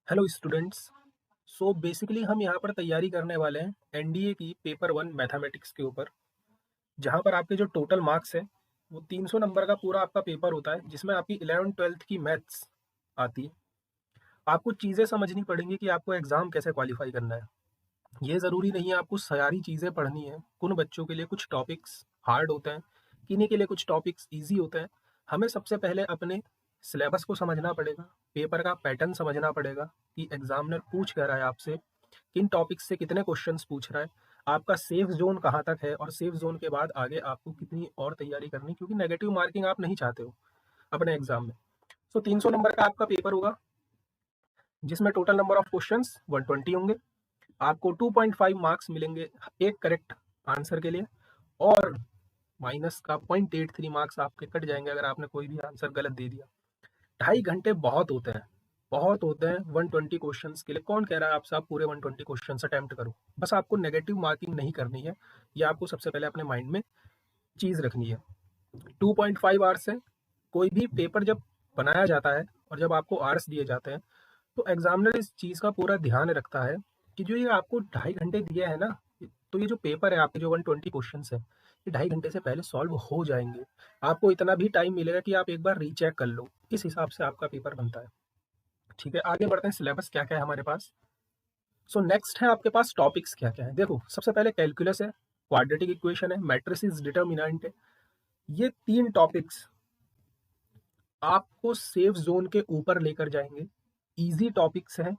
Hello students. So basically हम यहाँ पर तैयारी करने वाले हैं एनडीए की पेपर 1 मैथमेटिक्स के ऊपर, जहाँ पर आपके जो टोटल मार्क्स है वो 300 नंबर का पूरा आपका पेपर होता है, जिसमें आपकी 11th-12th की मैथ्स आती है। आपको चीज़ें समझनी पड़ेंगी कि आपको एग्ज़ाम कैसे क्वालिफाई करना है। ये ज़रूरी नहीं है आपको सारी चीज़ें पढ़नी है। कुछ बच्चों के लिए कुछ टॉपिक्स हार्ड होते हैं, किन्हीं के लिए कुछ टॉपिक्स ईजी होते हैं। हमें सबसे पहले अपने सिलेबस को समझना पड़ेगा, पेपर का पैटर्न समझना पड़ेगा कि एग्जामिनर पूछ क्या रहा है आपसे, किन टॉपिक्स से कितने क्वेश्चंस पूछ रहा है, आपका सेफ जोन कहाँ तक है और सेफ जोन के बाद आगे आपको कितनी और तैयारी करनी, क्योंकि नेगेटिव मार्किंग आप नहीं चाहते हो अपने एग्जाम में। सो 300 नंबर का आपका पेपर होगा, जिसमें टोटल नंबर ऑफ क्वेश्चंस 120 होंगे। आपको 2.5 मार्क्स मिलेंगे एक करेक्ट आंसर के लिए, और माइनस का 0.83 मार्क्स आपके कट जाएंगे अगर आपने कोई भी आंसर गलत दे दिया। 2.5 घंटे बहुत होते हैं, बहुत होते हैं 120 क्वेश्चंस के लिए। कौन कह रहा है आपसे आप पूरे 120 क्वेश्चंस अटेम्प्ट करो? बस आपको नेगेटिव मार्किंग नहीं करनी है, ये आपको सबसे पहले अपने माइंड में चीज़ रखनी है। 2.5 आवर्स से कोई भी पेपर जब बनाया जाता है और जब आपको आवर्स दिए जाते हैं, तो एग्जामिनर इस चीज़ का पूरा ध्यान रखता है कि जो ये आपको 2.5 घंटे दिया है ना, तो ये जो पेपर है आपके जो 120 क्वेश्चन है, ये 2.5 घंटे से पहले सॉल्व हो जाएंगे। आपको इतना भी टाइम मिलेगा कि आप एक बार रीचेक कर लो, इस हिसाब से आपका पेपर बनता है। ठीक है, आगे बढ़ते हैं। सिलेबस क्या क्या है हमारे पास। सो नेक्स्ट है आपके पास टॉपिक्स क्या क्या है। देखो, सबसे पहले कैलकुलस है, क्वाड्रेटिक इक्वेशन है, मैट्रिसेस, डिटर्मिनेंट है। ये तीन टॉपिक्स आपको सेफ जोन के ऊपर लेकर जाएंगे। इजी टॉपिक्स हैं,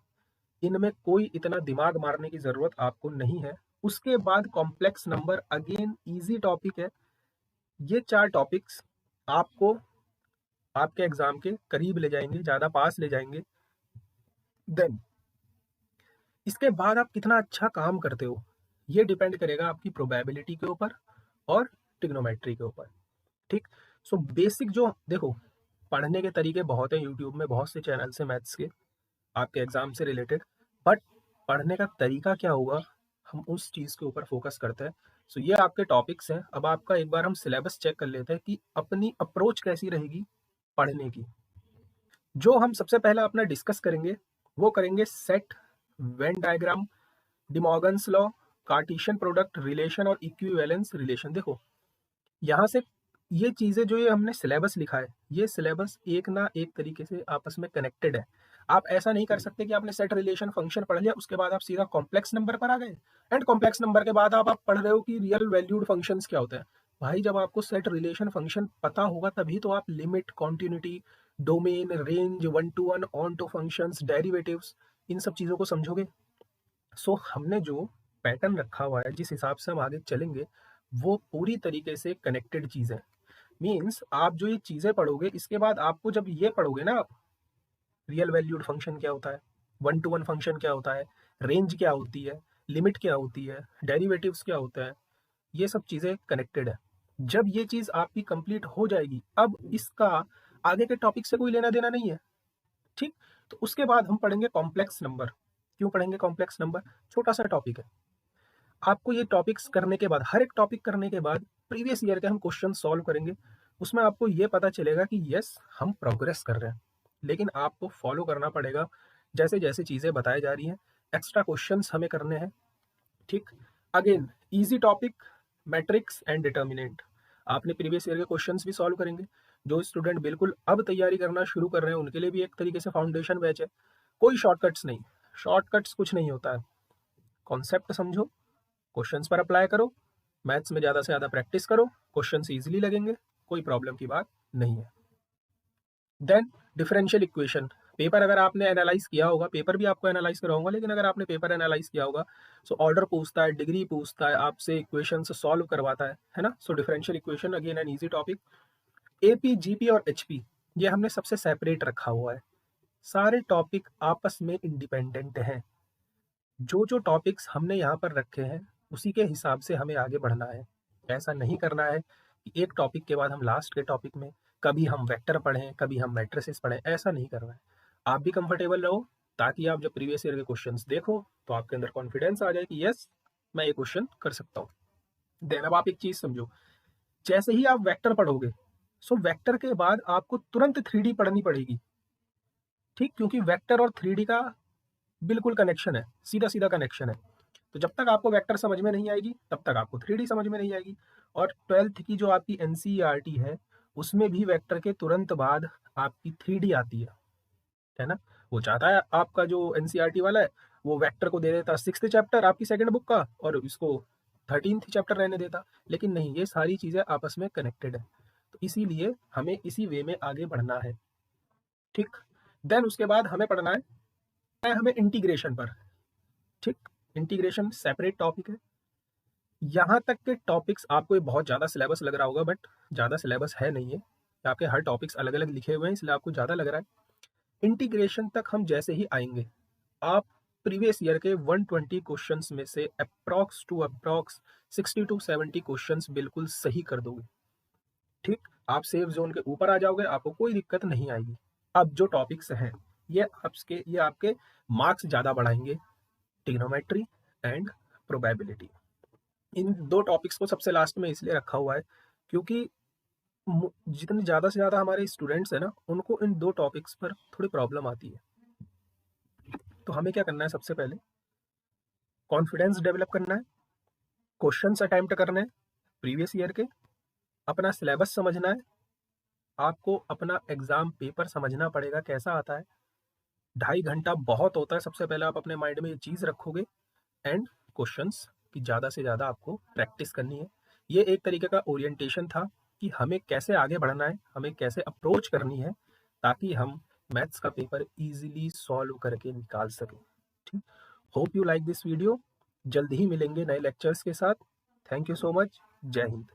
इनमें कोई इतना दिमाग मारने की जरूरत आपको नहीं है। उसके बाद complex number, again easy topic है। ये चार टॉपिक्स आपको आपके एग्जाम के करीब ले जाएंगे, ज्यादा पास ले जाएंगे। देन इसके बाद आप कितना अच्छा काम करते हो, ये डिपेंड करेगा आपकी प्रोबेबिलिटी के ऊपर और ट्रिग्नोमेट्री के ऊपर। ठीक। सो बेसिक जो देखो, पढ़ने के तरीके बहुत हैं, यूट्यूब में बहुत से चैनल्स हैं मैथ्स के आपके एग्जाम से रिलेटेड, बट पढ़ने का तरीका क्या होगा, हम उस चीज़ के ऊपर फोकस करते हैं। सो ये आपके टॉपिक्स हैं। अब आपका एक बार हम सिलेबस चेक कर लेते हैं कि अपनी अप्रोच कैसी रहेगी पढ़ने की। जो हम सबसे पहले अपना डिस्कस करेंगे वो करेंगे set, Venn diagram, De Morgan's law, Cartesian product relation और इक्विवेलेंस रिलेशन। देखो, यहाँ से ये चीज़ें जो ये हमने सिलेबस लिखा है, ये सिलेबस एक ना एक तरीके से आपस में कनेक्टेड है। आप ऐसा नहीं कर सकते कि आपने सेट रिलेशन फंक्शन पढ़ लिया उसके बाद आप सीधा कॉम्प्लेक्स नंबर पर आ गए, एंड कॉम्प्लेक्स नंबर के बाद आप पढ़ रहे हो कि रियल वैल्यूड फंक्शंस क्या होते हैं। भाई, जब आपको सेट रिलेशन फंक्शन पता होगा तभी तो आप limit, continuity, domain, range, one to one, onto functions, derivatives, इन सब चीज़ों को समझोगे। सो हमने जो पैटर्न रखा हुआ है, जिस हिसाब से हम आगे चलेंगे, वो पूरी तरीके से कनेक्टेड चीज़ है। मीन्स आप जो ये चीज़ें पढ़ोगे, इसके बाद आपको जब ये पढ़ोगे ना आप, रियल वैल्यूड फंक्शन क्या होता है, वन टू वन फंक्शन क्या होता है, रेंज क्या होती है, लिमिट क्या होती है, डेरिवेटिव्स क्या होता है, ये सब चीज़ें कनेक्टेड है। जब ये चीज़ आपकी कंप्लीट हो जाएगी, अब इसका आगे के टॉपिक से कोई लेना देना नहीं है। ठीक। तो उसके बाद हम पढ़ेंगे कॉम्प्लेक्स नंबर। क्यों पढ़ेंगे कॉम्प्लेक्स नंबर? छोटा सा टॉपिक है। आपको ये टॉपिक्स करने के बाद, हर एक टॉपिक करने के बाद प्रीवियस ईयर के हम क्वेश्चन सॉल्व करेंगे। उसमें आपको ये पता चलेगा कि यस, हम प्रोग्रेस कर रहे हैं, लेकिन आपको फॉलो करना पड़ेगा जैसे जैसे चीज़ें बताई जा रही हैं। एक्स्ट्रा क्वेश्चंस हमें करने हैं। ठीक। Again easy topic, matrix and determinant. आपने प्रीवियस ईयर के क्वेश्चंस भी सॉल्व करेंगे। जो स्टूडेंट बिल्कुल अब तैयारी करना शुरू कर रहे हैं उनके लिए भी एक तरीके से फाउंडेशन बैच है। कोई शॉर्टकट्स नहीं, शॉर्टकट्स कुछ नहीं होता है। कॉन्सेप्ट समझो, क्वेश्चंस पर अप्लाई करो, मैथ्स में ज़्यादा से ज़्यादा प्रैक्टिस करो, क्वेश्चंस इजीली लगेंगे, कोई प्रॉब्लम की बात नहीं है। Then differential equation. पेपर अगर आपने एनालाइज किया होगा, पेपर भी आपको एनालाइज कराऊंगा, लेकिन अगर आपने पेपर एनालाइज किया होगा, सो ऑर्डर पूछता है, डिग्री पूछता है आपसे, इक्वेशन से सॉल्व करवाता है ना। So differential equation again an easy topic. AP, GP और एचपी, ये हमने सबसे सेपरेट रखा हुआ है। सारे टॉपिक आपस में इंडिपेंडेंट हैं। जो जो टॉपिक्स हमने यहाँ पर रखे हैं उसी के हिसाब से हमें आगे बढ़ना है। ऐसा नहीं करना है कि एक टॉपिक के बाद हम लास्ट के टॉपिक में कभी हम वेक्टर पढ़ें, कभी हम मैट्रिसेस पढ़ें, ऐसा नहीं करना है। आप भी कंफर्टेबल रहो, ताकि आप जब प्रीवियस ईयर के क्वेश्चंस देखो तो आपके अंदर कॉन्फिडेंस आ जाए कि यस, मैं ये क्वेश्चन कर सकता हूँ। देन अब आप एक चीज समझो, जैसे ही आप वेक्टर पढ़ोगे, सो वेक्टर के बाद आपको तुरंत 3D पढ़नी पड़ेगी। ठीक, क्योंकि वेक्टर और 3D का बिल्कुल कनेक्शन है, सीधा-सीधा कनेक्शन है। तो जब तक आपको वेक्टर समझ में नहीं आएगी, तब तक आपको 3D समझ में नहीं आएगी। और 12th की जो आपकी एनसीईआरटी है, उसमें भी वेक्टर के तुरंत बाद आपकी 3D आती है ना? वो चाहता है आपका जो एनसीईआरटी वाला है, वो वेक्टर को दे देता 6th चैप्टर आपकी सेकंड बुक का और इसको 13th चैप्टर रहने देता। लेकिन नहीं, ये सारी चीज़ें आपस में कनेक्टेड है। तो इसीलिए हमें इसी वे में आगे बढ़ना है, ठीक? देन उसके बाद हमें पढ़ना है हमें इंटीग्रेशन पर, ठीक? इंटीग्रेशन सेपरेट टॉपिक है। यहाँ तक के टॉपिक्स आपको ये बहुत ज़्यादा सिलेबस लग रहा होगा, बट ज़्यादा सिलेबस है नहीं है। आपके हर टॉपिक्स अलग-अलग लिखे हुए हैं, इसलिए आपको ज़्यादा लग रहा है। इंटीग्रेशन तक हम जैसे ही आएँगे, आप प्रीवियस ईयर के 120 क्वेश्चंस में से approx to approx 60 to 70 questions बिल्कुल सही कर दोगे, ठीक? आप सेफ ज़ोन के ऊपर आ जाओगे, आपको कोई दिक्कत नहीं आएगी। अब जो टॉपिक्स हैं, ये आपके मार्क्स ज़्यादा बढ़ाएँगे, trigonometry and probability. In 2 topics को सबसे लास्ट में इसलिए रखा हुआ है क्योंकि जितने ज़्यादा से ज़्यादा हमारे स्टूडेंट्स हैं ना, उनको इन 2 टॉपिक्स पर थोड़ी प्रॉब्लम आती है। तो हमें क्या करना है, सबसे पहले कॉन्फिडेंस डेवलप करना है, क्वेश्चंस अटेम्प्ट करने हैं प्रीवियस ईयर के, अपना सिलेबस समझना है, आपको अपना एग्ज़ाम पेपर समझना पड़ेगा कैसा आता है। 2.5 घंटा बहुत होता है, सबसे पहले आप अपने माइंड में ये चीज़ रखोगे एंड क्वेश्चंस की ज़्यादा से ज़्यादा आपको प्रैक्टिस करनी है। ये एक तरीके का ओरिएंटेशन था कि हमें कैसे आगे बढ़ना है, हमें कैसे अप्रोच करनी है ताकि हम मैथ्स का पेपर ईज़िली सॉल्व करके निकाल सकें, ठीक? Hope you like this video. जल्द ही मिलेंगे नए लेक्चर्स के साथ। Thank you so much. जय हिंद।